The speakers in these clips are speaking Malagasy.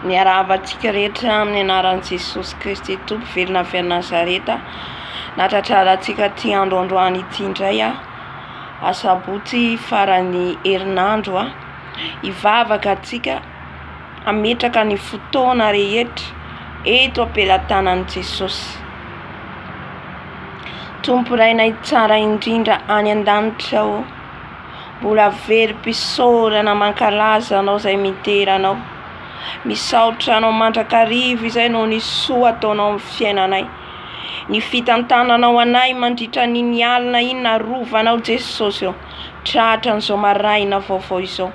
Niaravantsika rehetra amin'ny anaran'i Jesosy Kristy Tompo velona avy Nazareta. Natratrarantsika ty androandroany ity indray asabotsy farany herinandro hivavaka antsika hametraka ny fotoana rehetra eto am-pelantanan'i Jesosy. Tompo rainay tsara indrindra any an-danitra mbola very mpisaorana mankalaza anao izay midera anao. Misaotra anao mandrakarivo izay no ny soa ataonao amin'ny fiainanay. Ny fitantananao anay mandritra ny alina iny narovanao Jesosy tratra n'izao maraina vaovao izao.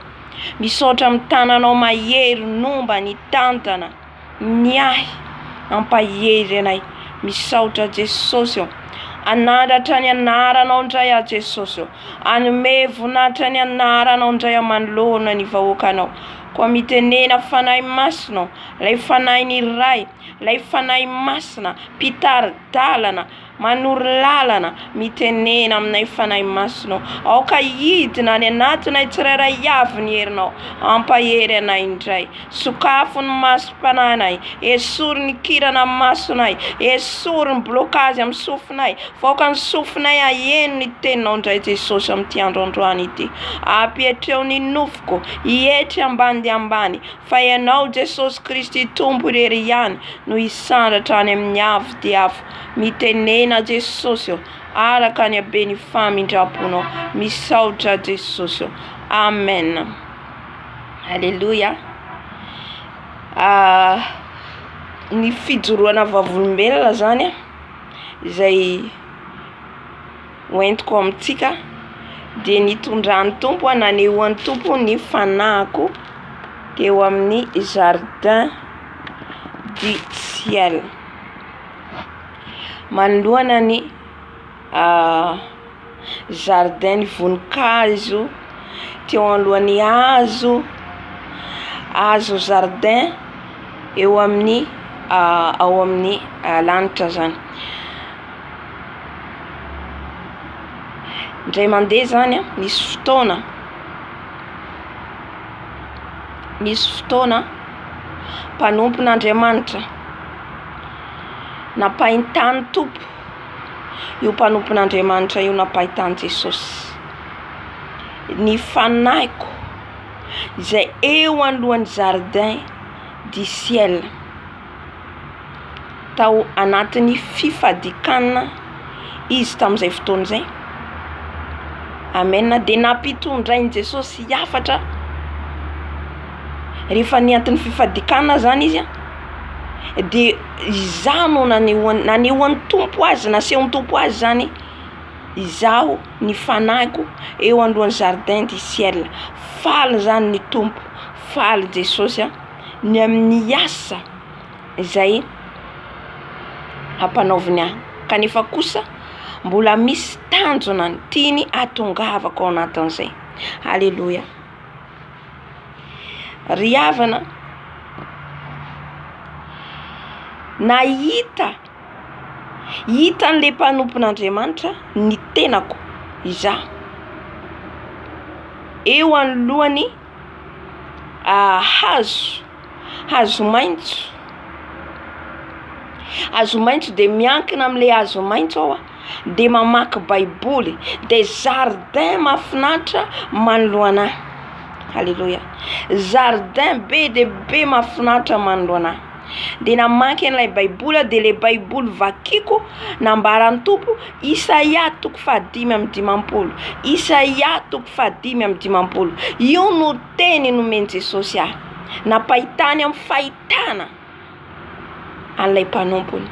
Misaotra amin'ny tananao mahery nomba ny tantana ny ahy ampahery anay. Misaotra Jesosy anandratra ny anaranao indray Jesosy. Anome voninahitra ny anaranao indray manoloana ny vahoakanao. Koa mitenena fanahy masina, lay fanahy ny ray, lay fanahy masina, mpitary-dalana, manory lalana, mitenena aminay fanahy masina. Aoka hidina any anatinay tsirairay avy ny herinao, ampahery anay indray. Sokafo ny masom-pananay, esory ny kirana masonay, esory ny blokazy amin'ny sofinay, voaka ny sofinay aheno ny teninao indray Jesosy amin'ity androandroany ity. Apetreo ny nofoko, hietry ambany dia ambany, fa ianao Jesosy Kristy Tompo irery ihany no hisandratra any amin'ny avo dia avo. Mitenena Jesosy araka ny habeny famindraponao. Misaotra Jesosy. Amen. Alléluia. Ny fijoroana vavolombelona zany izay hoentiko amintsika dia nitondran'ny Tompo nanehoan'ny Tompo ny fanahiko teo amin'ny jardin du ciel. Manoloana ny jardin ny voninkazo teo anoloan'ny hazo jardin eo amin'ny ao amin'ny lanitra zany. Indray mandeha zany misy fotoana mpanompon'Andriamanitra napahintany Tompo. Io mpanompon'Andriamanitra io napahintany Jesosy. Ny fanahiko izay eo anoloan'ny jardin du ciel tao anatin'ny fifadikanana izy tamin'izay fotoana izay. Amen. Dia nampitondrainy Jesosy hiafatra rehefa niantin'ny fifadikanana zany izy dia izaho no nanehoan'ny Tompo azy, nasehon'ny Tompo azy zany izaho ny fanahiko eo anoloan'ny jardin du ciel. Faly zany ny Tompo, faly Jesosy ny amin'ny asa izay ampanaoviny ahy. Kanefa kosa mbola misy tanjona tiany atongavako ao anatin'izay. Alléluia. Ry havana, hitan'le mpanompon'Andriamanitra ny tenako izaho eo anoloany hazo maitso dia miankina amin'le hazo maitso aho dia mamaky baiboly dia jardin mahafinaritra manoloana ahy. Alléluia. Jardin be dia be mahafinaritra manoloana ahy. Dia namaky an'ilay baiboly dia le baiboly vakiko nambaran'ny Tompo Isaia 5:20. Isaia 5:20. Io no teny nomeny Jesosy ahy. Napahitany amin'ny fahitana an'ilay mpanompony.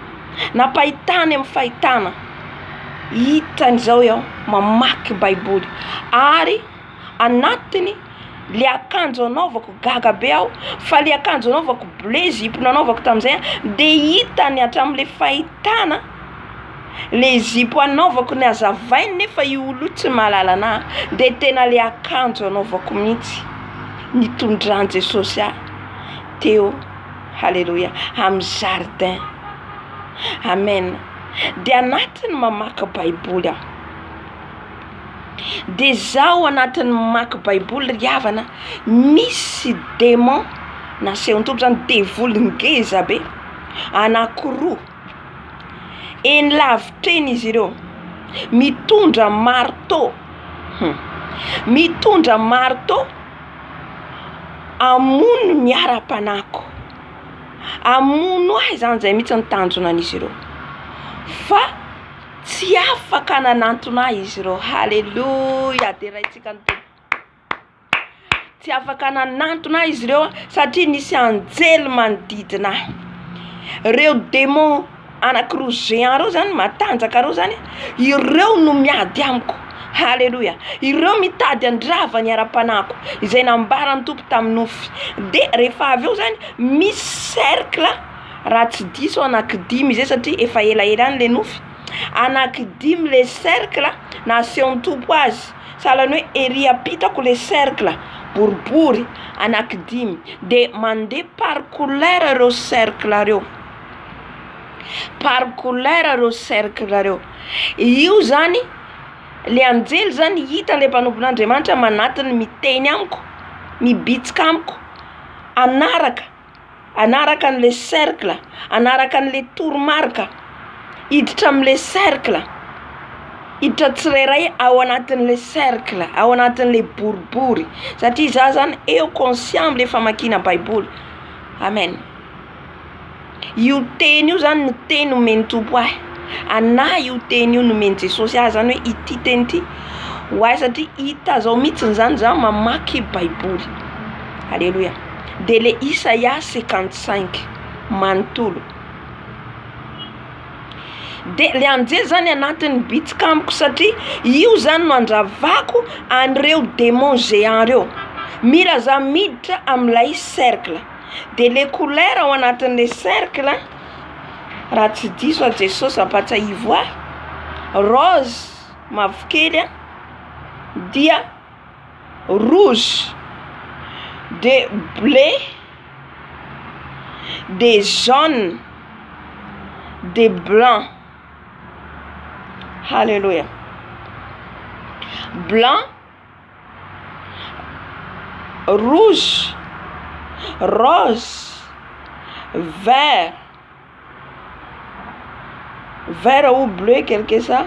Napahitany amin'ny fahitana. Hitany zao mamaky baiboly. Ary anatiny le akanjo anaovako gaga be aho, fa le akanjo anaovako bleu zipo anaovako tamin'izay dia hitany hatramin'le fahitana le zipo anaovako ny azavainy nefa io olo tsy mahalala anahy dia tena le akanjo anaovako mihitsy nitondran'i Jesosy ahy teo. Halleluja. Amin'ny jardin. Amen. Dia anatiny mamaky baiboly aho. Dia zaho anatin'ny mamaky baiboly ry havana, misy démon nasehon'ny tompo zany devolongeza be anankiroa eny lavitra eny izy ireo mitondra marteau mitondra marteau amono miara-panako amono ahy zany zay mihitsy ny tanjona an'izy ireo fa tsy afaka nanantona izy ireo. Halleluja, de raintsika ny tompo tsy afaka nanantona izy ireo satria nisy anjely manodidina reo démon anankiroa géant reo zany matanjaka reo zany ireo no miady amiko. Halleluja, ireo mitady andrava ny ara-panako izay nambarany tompo tamin'ny nofy. De rehefa avy eo zany misy cercle raha tsy diso anankidimy izay satria efa elaela any le nofy anankidimy le cercle nasehon'ny tompo azy sahalan'ny hoe ery apitako le cercle boribory anankidimy de mandeha par couleur reo cercle reo par couleur reo cercle reo. Io zany le anjely zany hita le mpanompon'Andriamanitra manatiny miteny amiko mibitsika amiko anaraka an'le cercle anaraka an'le toromarika hiditra am'le cercle hiditra tsirairay ao anatin'le cercle ao anatin'le boribory satria za zany eo conscient am'le famakina baiboly. Amen. Io teny io zany no teny omeny tompo ahy ana io teny io nomeny Jesosy ahy zany hoe ity teny ity hoahy satria hita zao mihitsy zany za mamaky baiboly. Alléluia. De le Isaia 55 manontolo de le anjely zany anatiny bitsika amiko satria io zany no andravako an'ireo démon géant reo mila za miditra am'ilay cercle. De le couleur ao anatin'le cercle raha tsy diso a Jesosy ampatsaivo ahy rose mavokely dia rouge de bleu de jaune de blanc. Alléluia. Blanc, rouge, rose, vert ou bleu quelque ça,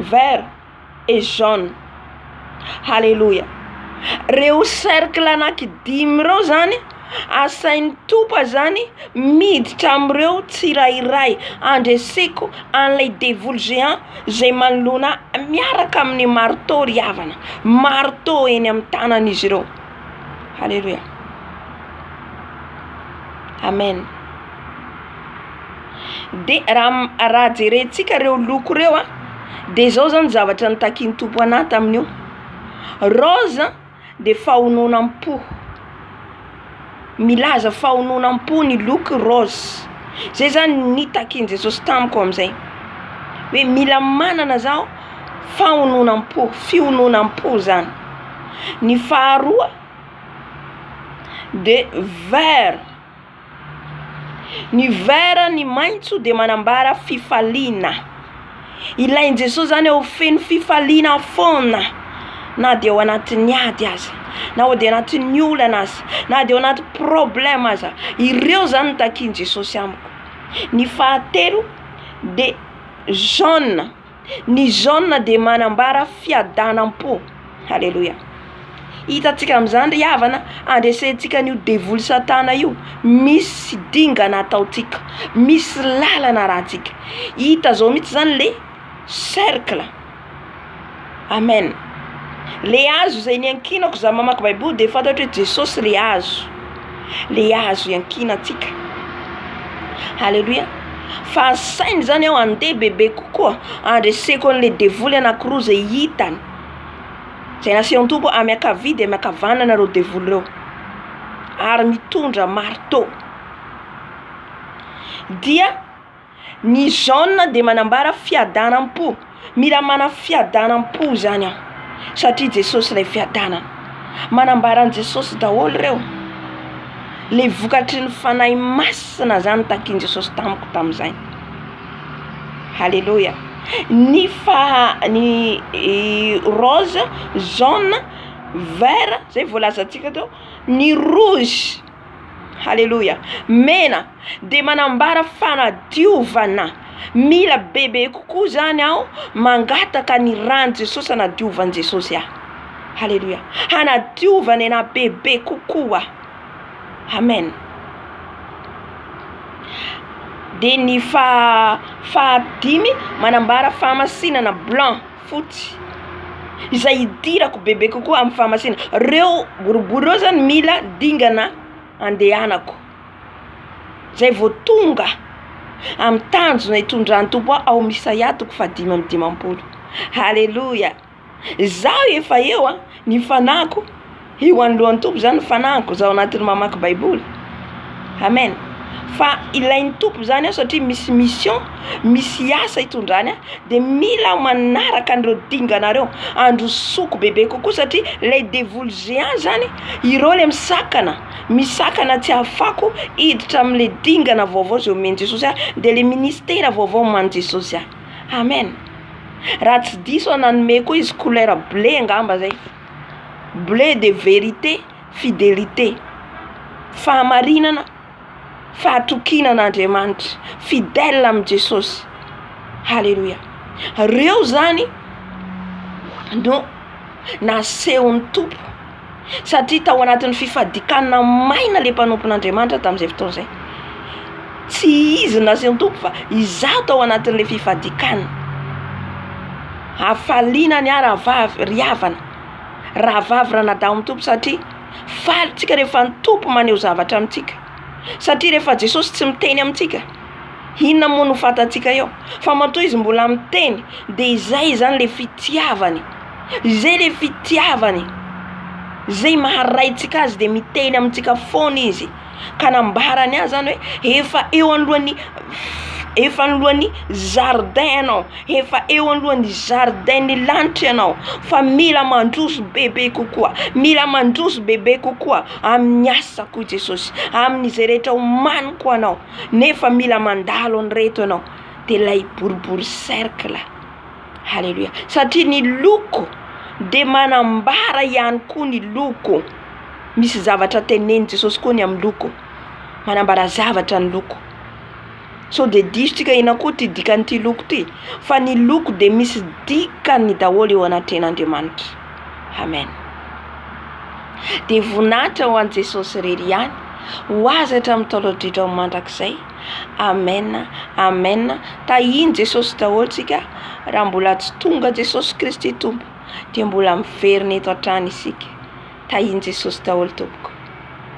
vert et jaune. Alléluia. Reo cercle anankidimy reo zany asain'ny tompo zany miditra am'ireo tsirairay andreseko an'ilay dévol géant zay manoloana miaraka amin'ny marteau riavana marteau eny amin'ny tanan'izy ireo. Alléluia. Amen. De raha jerentsika reo loko reo de zao zany zavatra nitakiany tompo anahy tamin'io. Rose de fahononam-po milaza fahononam-po ny loko rose zay zany nitakiany Jesosy tamiko am'izay hoe mila manana zao fahononam-po fihononam-po zany. Ny faharoa de vert. Ny vert ny maitso de manambara fifaliana. Ilainy Jesosy zany eo feno fifaliana foana na de ao anatin'ny ady aza na ao de anatin'ny olana aza na de ao anaty problème aza ireo zany nitakiany Jesosy amiko. Ny fahatelo de jaune. Ny jaune de manambara fiadanam-po. Alléluia. Hitatsika am'izany ry havana andresentsika n'io devoly satana io misy dingana ataotsika misy lalana rahantsika hita zao mihitsy zany le cercle. Amen. Le hazo zay niankinako za mamaky baiboly de fantatro hoe Jesosy le hazo iankinantsika. Alléluia. Fa sainy zany ao andeha bebe kokoa andreseko an'le devoly anankiroa zay hitany zay nasehon'ny tompo amiakavia de amiakavanana reo devoly reo ary mitondra marteau. Dia ny jaune de manambara fiadanam-po. Mila mana fiadanam-po zany aho satria Jesosy lay fiadanana manambaran' Jesosy daholo reo le vokatry ny fanahy masina zany takiany Jesosy tamiko tam'izay. Alléluia. Ny rose, jaune, vert zay voalazantsika teo. Ny rouge Haleloia. Mena de manambara fanadiovana. Mila bebe kokoa zany aho mangataka ny rano Jesosy hanadiovany Jesosy aho. Haleloia. Hanadiovany na bebe kokoa. Amen. De ny fahadimy manambara fahamasinana blanc fotsy. Izay idirako bebe kokoa amin'ny fahamasinana. Reo boribory reo zany mila dingana andehanako. Zay vao tonga amin'ny tanjona itondrany Tompo ao Isaia 5:5. Haleloia. Zaho efa eo ny fanako eo anoloan'ny Tompo zany fanako zaho anatin'ny mamaky Baiboly. Amen. Fa ilain'ny Tompo zany satria misy mission, misy asa itondrany de mila manaraka an'ireo dinganareo androsoko bebe kokoa satria les dévoiles géants zany ireo le misakana tsy afako hiditra amin'le dingana vaovao zay omeny Jesosy de le ministère vaovao man Jesosy. Amen. Raha tsy diso nanome koa izy couleur bleu angamba zay. Bleu de vérité, fidélité. Fahamarinana, fahatokinan'Andriamanitra, fidèle am Jesosy. Haleluia. Reo zany no nasehon'ny Tompo satria tao anatin'ny fifadikanana maina le mpanompon'Andriamanitra tamin'izay fotoana zay. Tsy izy nasehon'ny Tompo fa izaho tao anatin'le fifadikana. Hafaliana ny aravavy riavana. Rahavavy ranadaho amin'ny Tompo satria falitsika rehefa ny Tompo maneho zavatra amintsika. Satria rehefa Jesosy tsy miteny amintsika, inona moa no fatantsika eo? Fa matoa izy mbola miteny de izay zany le fitiavany. Izay le fitiavany. Zay maharaitsika azy de miteny amintsika foana izy. Ka nambarany azy zany hoe efa eo anoloan'ny jardin anao, efa eo anoloan'ny jardin ny lanitra ianao, fa mila mandroso bebe kokoa, mila mandroso bebe kokoa amin'ny asako Jesosy, amin'izay rehetra omaniko anao, nefa mila mandalo an'ireto anao de lay boribory cercle. Haleluia. Satria ny loko de manambara ihany koa ny loko. Misy zavatra teneny Jesosy koa ny amin'ny loko, manambara zavatra ny loko. So de disitsika ina koa ty dikany ty loko ty, fa ny loko de misy dikany daholo eo anaten'Andriamanitra. Amen. De voninahitra ho an'i Jesosy rery ihany, ho azy hatramin'ny taolodritra mandrakizay. Amen. Amen. Tahiny Jesosy daholo tsika raha mbola tsy tonga Jesosy Kristy Tompo, dia mbola miverina eto an-trano isika. Tahiny Jesosy daholo tompoko.